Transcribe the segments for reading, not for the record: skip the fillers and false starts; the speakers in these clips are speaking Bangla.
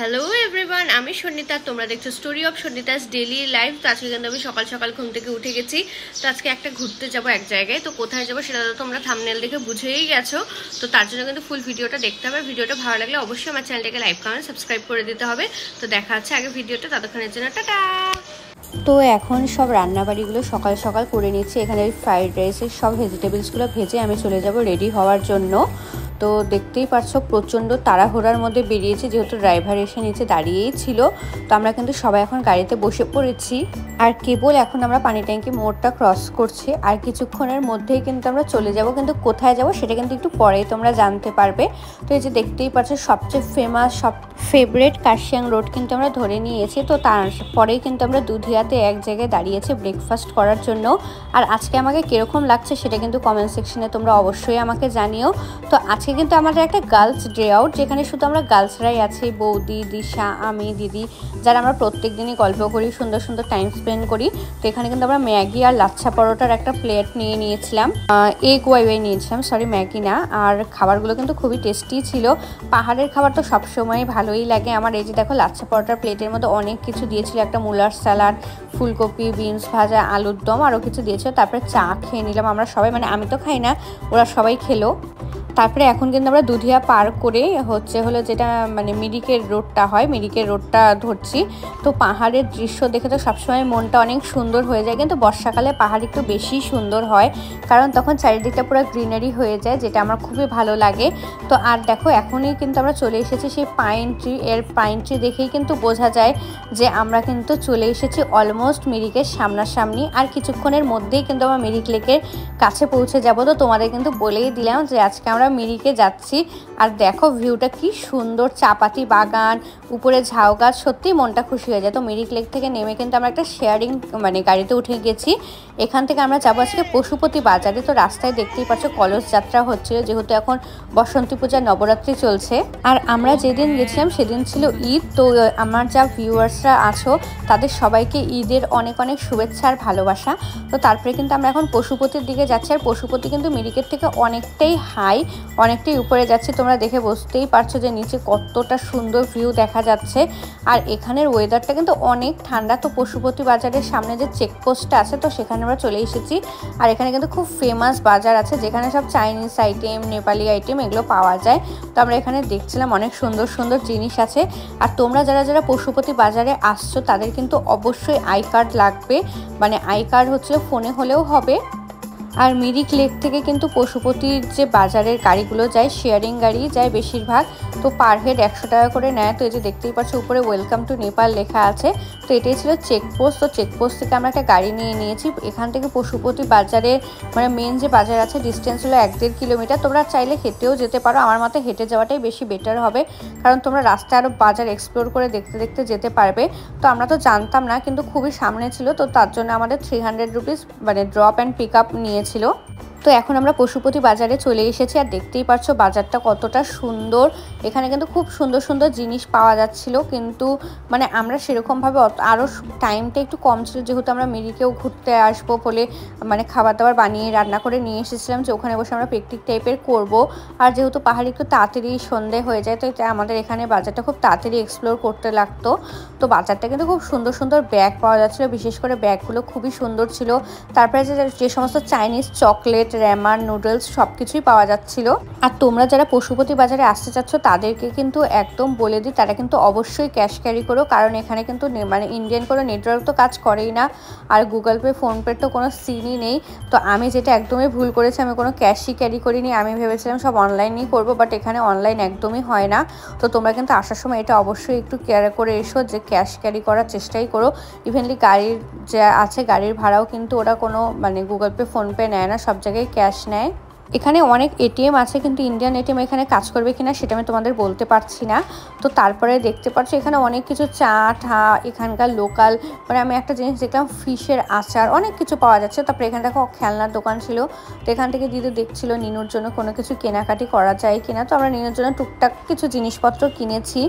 হ্যালো এভরিওয়ান, আমি সন্নিতা। তোমরা দেখছো story of Sannita's daily life. তো আজকে কিন্তু আমি সকাল সকাল ঘুম থেকে উঠে গেছি। তো আজকে একটা ঘুরতে যাব এক জায়গায়। তো কোথায় যাবো সেটা তো তোমরা থাম্বনেল দেখে বুঝেই গেছো। তো তার জন্য কিন্তু ফুল ভিডিওটা দেখতে হবে। ভিডিওটা ভালো লাগলে অবশ্যই আমার চ্যানেলটাকে লাইক কমেন্ট সাবস্ক্রাইব করে দিতে হবে। তো দেখা হচ্ছে আগে ভিডিওটা, ততক্ষণের জন্য টাটা। তো এখন সব রান্নাবাড়িগুলো সকাল সকাল করে নিচ্ছি। এখানে ফ্রাইড রাইসের সব ভেজিটেবলসগুলো ভেজে আমি চলে যাব রেডি হওয়ার জন্য। তো দেখতেই পাচ্ছ প্রচণ্ড তাড়াহুড়ার মধ্যে বেরিয়েছি, যেহেতু ড্রাইভার এসে নিচে দাঁড়িয়েই ছিল। তো আমরা কিন্তু সবাই এখন গাড়িতে বসে পড়েছি। আর কেবল এখন আমরা পানি ট্যাঙ্কি মোড়টা ক্রস করছি, আর কিছুক্ষণের মধ্যেই কিন্তু আমরা চলে যাব। কিন্তু কোথায় যাব সেটা কিন্তু একটু পরেই তোমরা জানতে পারবে। তো এই যে দেখতেই পাচ্ছ সবচেয়ে ফেমাস, সব ফেভারিট কার্শিয়াং রোড কিন্তু আমরা ধরে নিয়েছি। তো তারপরেই কিন্তু আমরা দুধিয়াতে এক জায়গায় দাঁড়িয়েছি ব্রেকফাস্ট করার জন্য। আর আজকে আমাকে কীরকম লাগছে সেটা কিন্তু কমেন্ট সেকশনে তোমরা অবশ্যই আমাকে জানিও। তো আজকে কিন্তু আমাদের একটা গার্লস ডে আউট, যেখানে শুধু আমরা গার্লসরাই আছি, বৌদি, দিশা, আমি, দিদি, যারা আমরা প্রত্যেক দিনই গল্প করি, সুন্দর সুন্দর টাইম স্পেন্ড করি। তো এখানে কিন্তু আমরা ম্যাগি আর লাচ্ছা পরোটার একটা প্লেট নিয়ে নিয়েছিলাম, এগ ওয়াই নিয়েছিলাম, সরি ম্যাগি না। আর খাবারগুলো কিন্তু খুবই টেস্টি ছিল। পাহাড়ের খাবার তো সবসময় ভালোই লাগে আমার। এই যে দেখো লাচ্ছা পরোটার প্লেটের মধ্যে অনেক কিছু দিয়েছিল, একটা মুলার স্যালাড, ফুলকপি, বিনস ভাজা, আলুর দম, আরও কিছু দিয়েছিল। তারপরে চা খেয়ে নিলাম আমরা সবাই, মানে আমি তো খাই না, ওরা সবাই খেলো। তারপরে এখন কিন্তু আমরা দুধিয়া পার করে হলো যেটা মানে মিরিকের রোডটা হয়, মিরিকের রোডটা ধরছি। তো পাহাড়ের দৃশ্য দেখে তো সবসময় মনটা অনেক সুন্দর হয়ে যায়, কিন্তু বর্ষাকালে পাহাড় একটু বেশি সুন্দর হয়, কারণ তখন চারিদিকটা পুরো গ্রিনারি হয়ে যায়, যেটা আমার খুবই ভালো লাগে। তো আর দেখো এখনই কিন্তু আমরা চলে এসেছি সেই পাইন ট্রি। পাইন ট্রি দেখেই কিন্তু বোঝা যায় যে আমরা কিন্তু চলে এসেছি অলমোস্ট মিরিকের সামনাসামনি। আর কিছুক্ষণের মধ্যেই কিন্তু আমরা মিরিক লেকের কাছে পৌঁছে যাব। তো তোমাদের কিন্তু বলেই দিলাম যে আজকে আমরা মিরিকে যাচ্ছি। আর দেখো ভিউটা কি সুন্দর, চাপাতি বাগান, উপরে ঝাউ গাছ, সত্যি মনটা খুশি হয়ে যায়। তো মিরিক লেক থেকে নেমে কিন্তু আমরা একটা শেয়ারিং মানে গাড়িতে উঠে গেছি। এখান থেকে আমরা যাবো আজকে পশুপতি বাজারে। তো রাস্তায় দেখতেই পাচ্ছ কলস যাত্রা হচ্ছিল, যেহেতু এখন বসন্তী পূজা নবরাত্রি চলছে। আর আমরা যেদিন গেছিলাম সেদিন ছিল ঈদ। তো আমার যা ভিউয়ার্সরা আছো তাদের সবাইকে ঈদের অনেক অনেক শুভেচ্ছা আর ভালোবাসা। তো তারপরে কিন্তু আমরা এখন পশুপতির দিকে যাচ্ছি। আর পশুপতি কিন্তু মিরিকের থেকে অনেকটাই হাই, অনেকটাই উপরে যাচ্ছে। তোমরা দেখে বুঝতেই পারছো যে নিচে কতটা সুন্দর ভিউ দেখা যাচ্ছে। আর এখানের ওয়েদারটা কিন্তু অনেক ঠান্ডা। তো পশুপতি বাজারের সামনে যে চেকপোস্টটা আছে, তো সেখানে আমরা চলে এসেছি। আর এখানে কিন্তু খুব ফেমাস বাজার আছে, যেখানে সব চাইনিজ আইটেম, নেপালি আইটেম এগুলো পাওয়া যায়। তো আমরা এখানে দেখছিলাম অনেক সুন্দর সুন্দর জিনিস আছে। আর তোমরা যারা যারা পশুপতি বাজারে আসছো তাদের কিন্তু অবশ্যই আই কার্ড লাগবে, মানে আই কার্ড হচ্ছে ফোনে হলেও হবে। আর মিরিক লেক থেকে কিন্তু পশুপতির যে বাজারের গাড়িগুলো যায়, শেয়ারিং গাড়ি যায় বেশিরভাগ। তো পার হেড 100 টাকা করে নেয়। তো এই যে দেখতেই পাচ্ছ উপরে ওয়েলকাম টু নেপাল লেখা আছে। তো এটাই ছিল চেকপোস্ট। তো চেকপোস্ট থেকে আমরা একটা গাড়ি নিয়ে নিয়েছি। এখান থেকে পশুপতি বাজারের মানে মেন যে বাজার আছে ডিস্টেন্স হলো 1-1.5 কিলোমিটার। তোমরা চাইলে হেঁটেও যেতে পারো, আমার মতে হেঁটে যাওয়াটাই বেশি বেটার হবে, কারণ তোমরা রাস্তায় আরও বাজার এক্সপ্লোর করে দেখতে দেখতে যেতে পারবে। তো আমরা তো জানতাম না, কিন্তু খুবই সামনে ছিল, তো তার জন্য আমাদের 300 রুপিস মানে ড্রপ অ্যান্ড পিক আপ নিয়েছিল। তো এখন আমরা পশুপতি বাজারে চলে এসেছি। আর দেখতেই পাচ্ছ বাজারটা কতটা সুন্দর। এখানে কিন্তু খুব সুন্দর সুন্দর জিনিস পাওয়া যাচ্ছিল, কিন্তু মানে আমরা সেরকমভাবে আরও টাইমটা একটু কম ছিল, যেহেতু আমরা মিরিকেও ঘুরতে আসবো বলে মানে খাবার দাবার বানিয়ে রান্না করে নিয়ে এসেছিলাম, যে ওখানে বসে আমরা পিকনিক টাইপের করব। আর যেহেতু পাহাড়ে একটু তাড়াতাড়ি সন্ধে হয়ে যায়, তো আমাদের এখানে বাজারটা খুব তাড়াতাড়ি এক্সপ্লোর করতে লাগতো। তো বাজারটা কিন্তু খুব সুন্দর সুন্দর ব্যাগ পাওয়া যাচ্ছিলো, বিশেষ করে ব্যাগগুলো খুবই সুন্দর ছিল। তারপরে যে সমস্ত চাইনিজ চকলেট, র্যামান, নুডলস সব কিছুই পাওয়া যাচ্ছিল। আর তোমরা যারা পশুপতি বাজারে আসতে চাচ্ছ তাদেরকে কিন্তু একদম বলে দিই, তারা কিন্তু অবশ্যই ক্যাশ ক্যারি করো, কারণ এখানে কিন্তু মানে ইন্ডিয়ান কোনো নেটওয়ার্ক তো কাজ করেই না, আর গুগল পে, ফোনপের তো কোনো সিনই নেই। তো আমি যেটা একদমই ভুল করেছি, আমি কোনো ক্যাশই ক্যারি করিনি। আমি ভেবেছিলাম সব অনলাইনই করবো, বাট এখানে অনলাইন একদমই হয় না। তো তোমরা কিন্তু আসার সময় এটা অবশ্যই একটু কেয়ার করে এসো, যে ক্যাশ ক্যারি করার চেষ্টাই করো। ইভেনলি গাড়ির যা আছে গাড়ির ভাড়াও কিন্তু ওরা কোনো মানে গুগল পে, ফোনপে নেয় না, সব জায়গায় ক্যাশ নেয়। এখানে অনেক এটিএম আছে, কিন্তু ইন্ডিয়ান এটিএম এখানে কাজ করবে কিনা সেটা আমি তোমাদের বলতে পারছি না। তো তারপরে দেখতে পাচ্ছ এখানে অনেক কিছু চা ঠা, এখানকার লোকাল মানে আমি একটা জিনিস দেখলাম ফিশের আচার, অনেক কিছু পাওয়া যাচ্ছে। তারপরে এখানে দেখো খেলনার দোকান ছিল। তো এখান থেকে দিদি দেখছিল নিনুর জন্য কোনো কিছু কেনাকাটি করা যায় কিনা। তো আমরা নিনুর জন্য টুকটাক কিছু জিনিসপত্র কিনেছি।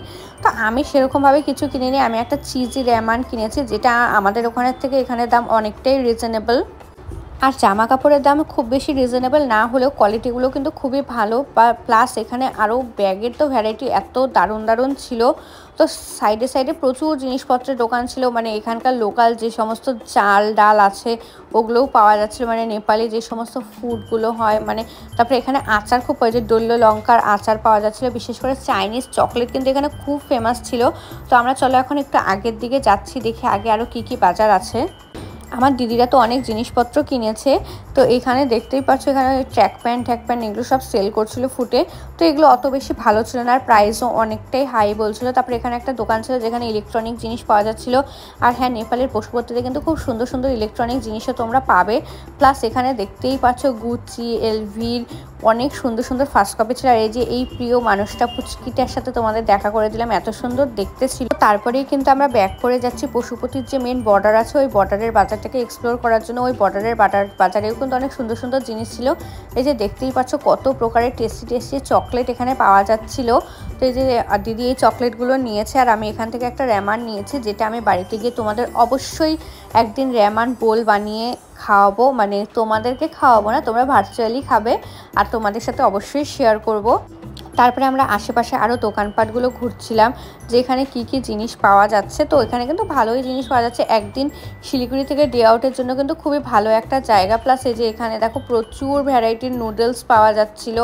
তো আমি সেরকমভাবে কিছু কিনিনি, আমি একটা চিজি র্যামান কিনেছি, যেটা আমাদের ওখানের থেকে এখানে দাম অনেকটাই রিজনেবল। আর জামা কাপড়ের দাম খুব বেশি রিজনেবল না হলেও কোয়ালিটিগুলো কিন্তু খুবই ভালো, বা প্লাস এখানে আরও ব্যাগের তো ভ্যারাইটি এত দারুণ দারুণ ছিল। তো সাইডে সাইডে প্রচুর জিনিসপত্রের দোকান ছিল, মানে এখানকার লোকাল যে সমস্ত চাল ডাল আছে ওগুলোও পাওয়া যাচ্ছিলো, মানে নেপালি যে সমস্ত ফুডগুলো হয়, মানে তারপরে এখানে আচার খুব পাওয়া যায়, দৈল্য লঙ্কার আচার পাওয়া যাচ্ছিলো, বিশেষ করে চাইনিজ চকলেট কিন্তু এখানে খুব ফেমাস ছিল। তো আমরা চলো এখন একটু আগের দিকে যাচ্ছি, দেখি আগে আরও কী কী বাজার আছে। আমার দিদিরা তো অনেক জিনিসপত্র কিনেছে। তো এখানে দেখতেই পাচ্ছ এখানে ট্র্যাক প্যান্ট এগুলো সব সেল করছিল ফুটে। তো এগুলো অত বেশি ভালো ছিল না, আর প্রাইসও অনেকটাই হাই বলছিল। তারপরে এখানে একটা দোকান ছিল যেখানে ইলেকট্রনিক জিনিস পাওয়া যাচ্ছিল। আর হ্যাঁ, নেপালের পশুপতিতে কিন্তু খুব সুন্দর সুন্দর ইলেকট্রনিক জিনিসও তোমরা পাবে। প্লাস এখানে দেখতেই পাচ্ছ গুচি, এলভির অনেক সুন্দর সুন্দর ফার্স্ট কপি ছিল। আর এই যে এই প্রিয় মানুষটা পুচকিটার সাথে তোমাদের দেখা করে দিলাম, এত সুন্দর দেখতে ছিল। তারপরেই কিন্তু আমরা ব্যাক করে যাচ্ছি পশুপতির যে মেন বর্ডার আছে ওই বর্ডারের বাজারটাকে এক্সপ্লোর করার জন্য। ওই বর্ডারের বাজারেও কিন্তু অনেক সুন্দর সুন্দর জিনিস ছিল। এই যে দেখতেই পাচ্ছ কত প্রকারের টেস্টি টেস্টি চকলেট এখানে পাওয়া যাচ্ছিল। তো এই যে দিদি এই চকলেটগুলো নিয়েছে, আর আমি এখান থেকে একটা র্যামান নিয়েছি, যেটা আমি বাড়িতে গিয়ে তোমাদের অবশ্যই একদিন র্যামান বোল বানিয়ে খাওয়াবো। মানে তোমাদেরকে খাওয়াবো না, তোমরা ভার্চুয়ালি খাবে, আর তোমাদের সাথে অবশ্যই শেয়ার করব। তারপরে আমরা আশেপাশে আরও দোকানপাটগুলো ঘুরছিলাম যে এখানে কী কী জিনিস পাওয়া যাচ্ছে। তো এখানে কিন্তু ভালোই জিনিস পাওয়া যাচ্ছে। একদিন শিলিগুড়ি থেকে ডে আউটের জন্য কিন্তু খুবই ভালো একটা জায়গা। প্লাস এই যে এখানে দেখো প্রচুর ভ্যারাইটির নুডলস পাওয়া যাচ্ছিল,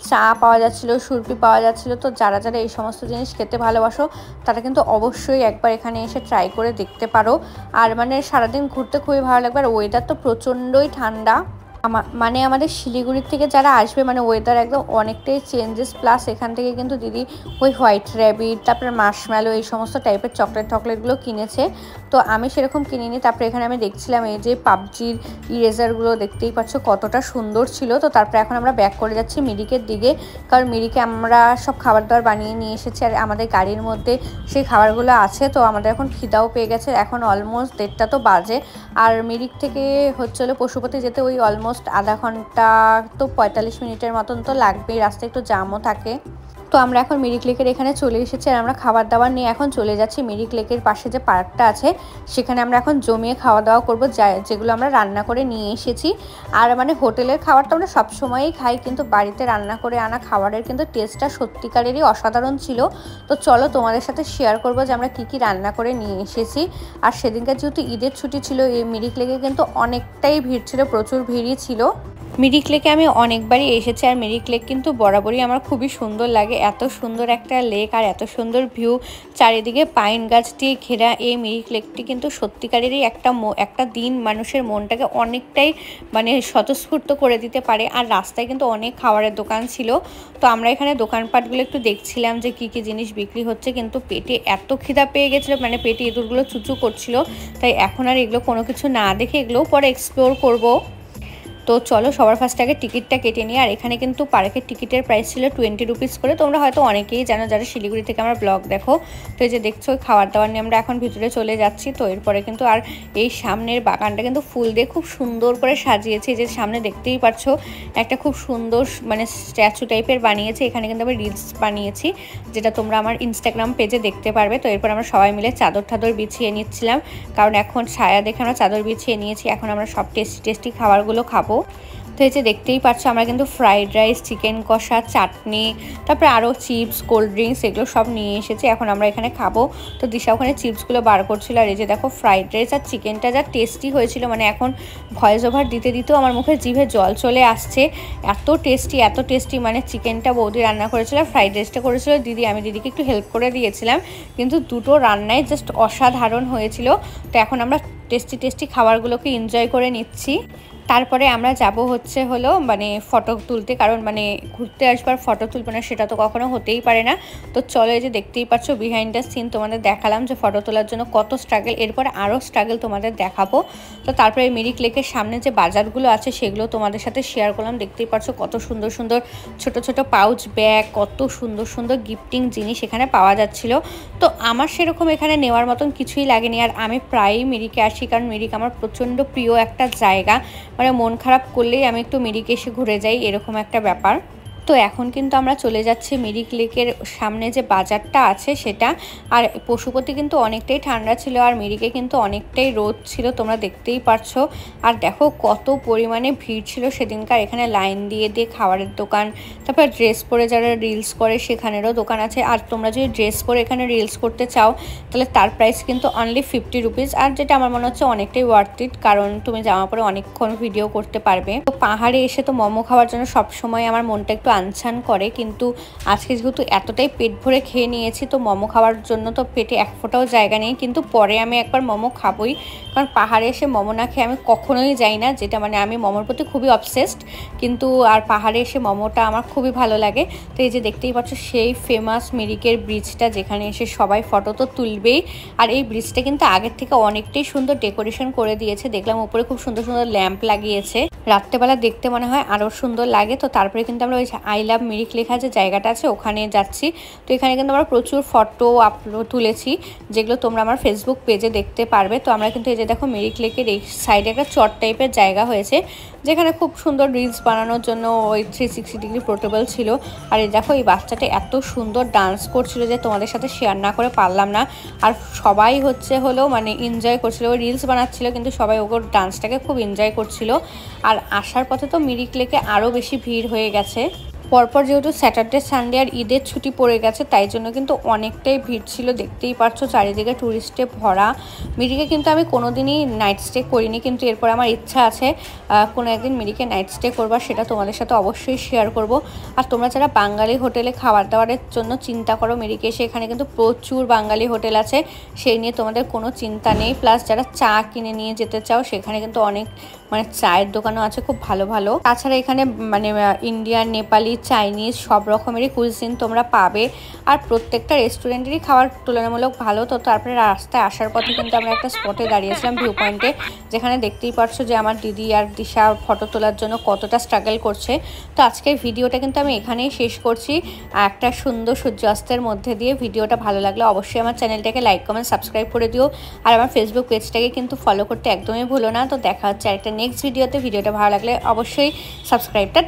চা পাওয়া যাচ্ছিল, সুরপি পাওয়া যাচ্ছিল। তো যারা যারা এই সমস্ত জিনিস খেতে ভালোবাসো তারা কিন্তু অবশ্যই একবার এখানে এসে ট্রাই করে দেখতে পারো। আর মানে সারাদিন ঘুরতে খুবই ভালো লাগবে। আর ওয়েদার তো প্রচণ্ডই ঠান্ডা, মানে আমাদের শিলিগুড়ির থেকে যারা আসবে মানে ওয়েদার একদম অনেকটাই চেঞ্জেস। প্লাস এখান থেকে কিন্তু দিদি ওই হোয়াইট র্যাবিট, তারপরে মার্শম্যালো এই সমস্ত টাইপের চকলেটগুলো কিনেছে। তো আমি সেরকম কিনিনি। তারপরে এখানে আমি দেখছিলাম এই যে পাবজির ইরেজারগুলো, দেখতেই পাচ্ছ কতটা সুন্দর ছিল। তো তারপরে এখন আমরা ব্যাক করে যাচ্ছি মিরিকের দিকে, কারণ মিরিকে আমরা সব খাবার দাবার বানিয়ে নিয়ে এসেছি, আর আমাদের গাড়ির মধ্যে সেই খাবারগুলো আছে। তো আমাদের এখন খিদাও পেয়ে গেছে, এখন অলমোস্ট 1:30 তো বাজে। আর মিরিক থেকে হচ্ছিল পশুপতি যেতে ওই অলমোস্ট আধা ঘন্টা তো 45 মিনিটের মতন তো লাগবেই, রাস্তায় একটু জামও থাকে। তো আমরা এখন মিরিক লেকের এখানে চলে এসেছি, আর আমরা খাবার দাবার নিয়ে এখন চলে যাচ্ছি মিরিক লেকের পাশে যে পার্কটা আছে সেখানে আমরা এখন জমিয়ে খাওয়া দাওয়া করবো, যেগুলো আমরা রান্না করে নিয়ে এসেছি। আর মানে হোটেলের খাবারটা আমরা সবসময়ই খাই, কিন্তু বাড়িতে রান্না করে আনা খাবারের কিন্তু টেস্টটা সত্যিকারেরই অসাধারণ ছিল। তো চলো তোমাদের সাথে শেয়ার করবো যে আমরা কী কী রান্না করে নিয়ে এসেছি। আর সেদিনকার যেহেতু ঈদের ছুটি ছিল, এই মিরিক লেকে কিন্তু অনেকটাই ভিড় ছিল, প্রচুর ভিড়ই ছিল। মিরিক লেকে আমি অনেকবারই এসেছি, আর মিরিক লেক কিন্তু বরাবরই আমার খুবই সুন্দর লাগে। এত সুন্দর একটা লেক আর এত সুন্দর ভিউ, চারিদিকে পাইন গাছ দিয়ে ঘেরা এই মিরিক লেকটি কিন্তু সত্যিকারেরই একটা দিন মানুষের মনটাকে অনেকটাই মানে স্বতঃস্ফূর্ত করে দিতে পারে। আর রাস্তায় কিন্তু অনেক খাবারের দোকান ছিল। তো আমরা এখানে দোকানপাটগুলো একটু দেখছিলাম যে কী কী জিনিস বিক্রি হচ্ছে, কিন্তু পেটে এত খিদা পেয়ে গেছিলো, মানে পেটে ইঁদুরগুলো চুচু করছিল। তাই এখন আর এগুলো কোনো কিছু না দেখে এগুলোও পরে এক্সপ্লোর করবো। তো চলো সবার ফার্স্ট আগে টিকিটটা কেটে নিই। আর এখানে কিন্তু পার্কের টিকিটের প্রাইস ছিল 20 রুপিস করে। তোমরা হয়তো অনেকেই জানো যারা শিলিগুড়ি থেকে আমার ব্লগ দেখো। তো এই যে দেখছো খাবার দাবার নিয়ে আমরা এখন ভিতরে চলে যাচ্ছি। তো এরপরে কিন্তু আর এই সামনের বাগানটা কিন্তু ফুল দিয়ে খুব সুন্দর করে সাজিয়েছে। যে সামনে দেখতেই পাচ্ছ একটা খুব সুন্দর মানে স্ট্যাচু টাইপের বানিয়েছে। এখানে কিন্তু আমি রিলস বানিয়েছি, যেটা তোমরা আমার ইনস্টাগ্রাম পেজে দেখতে পারবে। তো এরপর আমরা সবাই মিলে চাদর বিছিয়ে নিচ্ছিলাম, কারণ এখন ছায়া দেখে আমরা চাদর বিছিয়ে নিয়েছি। এখন আমরা সব টেস্টি খাবারগুলো খাবো। তো এই যে দেখতেই পাচ্ছ আমরা কিন্তু ফ্রাইড রাইস, চিকেন কষা, চাটনি, তারপরে আরও চিপস, কোল্ড ড্রিঙ্কস এগুলো সব নিয়ে এসেছি। এখন আমরা এখানে খাবো। তো দিশা ওখানে চিপসগুলো বার করছিল। আর এই যে দেখো ফ্রাইড রাইস আর চিকেনটা যা টেস্টি হয়েছিল, মানে এখন ভয়েস ওভার দিতে দিতেও আমার মুখে জিভে জল চলে আসছে। এত টেস্টি মানে চিকেনটা বৌদি রান্না করেছিল, ফ্রাইড রাইসটা করেছিল দিদি। আমি দিদিকে একটু হেল্প করে দিয়েছিলাম, কিন্তু দুটো রান্নাই জাস্ট অসাধারণ হয়েছিল। তো এখন আমরা টেস্টি খাবারগুলোকে এনজয় করে নিচ্ছি। তারপরে আমরা যাব হলো মানে ফটো তুলতে, কারণ মানে ঘুরতে আসবার ফটো তুলবো না সেটা তো কখনো হতেই পারে না। তো চলো এই যে দেখতেই পাচ্ছ বিহাইন্ড দ্য সিন তোমাদের দেখালাম যে ফটো তোলার জন্য কত স্ট্রাগল, এরপর আরও স্ট্রাগল তোমাদের দেখাবো। তো তারপরে মিরিক লেকের সামনে যে বাজারগুলো আছে সেগুলো তোমাদের সাথে শেয়ার করলাম। দেখতেই পাচ্ছ কত সুন্দর ছোট পাউচ ব্যাগ, কত সুন্দর গিফটিং জিনিস এখানে পাওয়া যাচ্ছিল। তো আমার সেরকম এখানে নেওয়ার মতন কিছুই লাগেনি। আর আমি প্রায়ই মিরিকে আসি, কারণ মিরিক আমার প্রচণ্ড প্রিয় একটা জায়গা। মানে মন খারাপ করলেই আমি একটু মিরিকে এসে ঘুরে যাই, এরকম একটা ব্যাপার। তো এখন কিন্তু আমরা চলে যাচ্ছি মিরিক লেকের সামনে যে বাজারটা আছে সেটা। আর পশুপতি কিন্তু অনেকটাই ঠান্ডা ছিল, আর মিরিকে কিন্তু অনেকটাই রোদ ছিল, তোমরা দেখতেই পারছো। আর দেখো কত পরিমাণে ভিড় ছিল সেদিনকার। এখানে লাইন দিয়ে দিয়ে খাবারের দোকান, তারপর ড্রেস পরে যারা রিলস করে সেখানেরও দোকান আছে। আর তোমরা যদি ড্রেস পরে এখানে রিলস করতে চাও তাহলে তার প্রাইস কিন্তু অনলি 50 রুপিস। আর যেটা আমার মনে হচ্ছে অনেকটাই ওয়ার্থ ইট, কারণ তুমি জামা পরে অনেকক্ষণ ভিডিও করতে পারবে। তো পাহাড়ে এসে তো মোমো খাওয়ার জন্য সবসময় আমার মনটা একটু আনছান করে, কিন্তু আজকে যেহেতু এতটাই পেট ভরে খেয়ে নিয়েছি তো মোমো খাওয়ার জন্য তো পেটে এক ফোঁটাও জায়গা নেই। কিন্তু পরে আমি একবার মোমো খাবই, কারণ পাহাড়ে এসে মোমো না খেয়ে আমি কখনোই যাই না, যেটা মানে আমি মোমোর প্রতি খুবই অবসেসড। কিন্তু আর পাহাড়ে এসে মোমোটা আমার খুবই ভালো লাগে। তো এই যে দেখতেই পাচ্ছ সেই ফেমাস মিরিকের ব্রিজটা, যেখানে এসে সবাই ফটো তো তুলবেই। আর এই ব্রিজটা কিন্তু আগের থেকে অনেকটাই সুন্দর ডেকোরেশন করে দিয়েছে, দেখলাম উপরে খুব সুন্দর সুন্দর ল্যাম্প লাগিয়েছে, রাত্রেবেলা দেখতে মনে হয় আরও সুন্দর লাগে। তো তারপরে কিন্তু আমরা ওই আই লাভ মিরিক লেখা যে জায়গাটা আছে ওখানে যাচ্ছি। তো এখানে কিন্তু আমরা প্রচুর ফটো আপলোড তুলেছি, যেগুলো তোমরা আমার ফেসবুক পেজে দেখতে পারবে। তো আমরা কিন্তু এই যে দেখো মিরিক লেকের এই সাইডে একটা চট টাইপের জায়গা হয়েছে, যেখানে খুব সুন্দর রিলস বানানোর জন্য ওই 360 ডিগ্রি পোর্টেবল ছিল। আর এই দেখো এই বাচ্চাটা এত সুন্দর ডান্স করছিল যে তোমাদের সাথে শেয়ার না করে পারলাম না। আর সবাই হলো মানে এনজয় করছিল, ওই রিলস বানাচ্ছিল কিন্তু সবাই ওর ডান্সটাকে খুব এনজয় করছিল। আর আসার পথে তো মিরিক লেকে আরও বেশি ভিড় হয়ে গেছে। পরপর যেহেতু স্যাটারডে সানডে আর ঈদের ছুটি পড়ে গেছে, তাই জন্য কিন্তু অনেকটাই ভিড় ছিল, দেখতেই পারছো চারিদিকে ট্যুরিস্টে ভরা। মিরিকে কিন্তু আমি কোনোদিনই নাইট স্টে করিনি, কিন্তু এরপর আমার ইচ্ছা আছে কোনো একদিন মিরিকে নাইট স্টে করবার, সেটা তোমাদের সাথে অবশ্যই শেয়ার করব। আর তোমরা যারা বাঙালি হোটেলে খাবার দাবারের জন্য চিন্তা করো মিরিকে এসে, এখানে কিন্তু প্রচুর বাঙালি হোটেল আছে, সেই নিয়ে তোমাদের কোনো চিন্তা নেই। প্লাস যারা চা কিনে নিয়ে যেতে চাও সেখানে কিন্তু অনেক মানে চায়ের দোকানও আছে খুব ভালো ভালো। তাছাড়া এখানে মানে ইন্ডিয়ান, নেপালি, চাইনিজ সব রকমেরই কুইজিন তোমরা পাবে। আর প্রত্যেকটা রেস্টুরেন্টেরই খাবার তুলনামূলক ভালো। তো তারপরে রাস্তায় আসার পথে কিন্তু আমরা একটা স্পটে দাঁড়িয়েছিলাম ভিউ পয়েন্টে, যেখানে দেখতেই পারছো যে আমার দিদি আর দিশা ফটো তোলার জন্য কতটা স্ট্রাগল করছে। তো আজকের ভিডিওটা কিন্তু আমি এখানেই শেষ করছি, একটা সুন্দর সূর্যাস্তের মধ্যে দিয়ে। ভিডিওটা ভালো লাগলে অবশ্যই আমার চ্যানেলটাকে লাইক, কমেন্ট, সাবস্ক্রাইব করে দিও। আর আমার ফেসবুক পেজটাকে কিন্তু ফলো করতে একদমই ভুলো না। তো দেখা হচ্ছে একটা নেক্সট ভিডিওতে। ভিডিওটা ভালো লাগলে অবশ্যই সাবস্ক্রাইবটা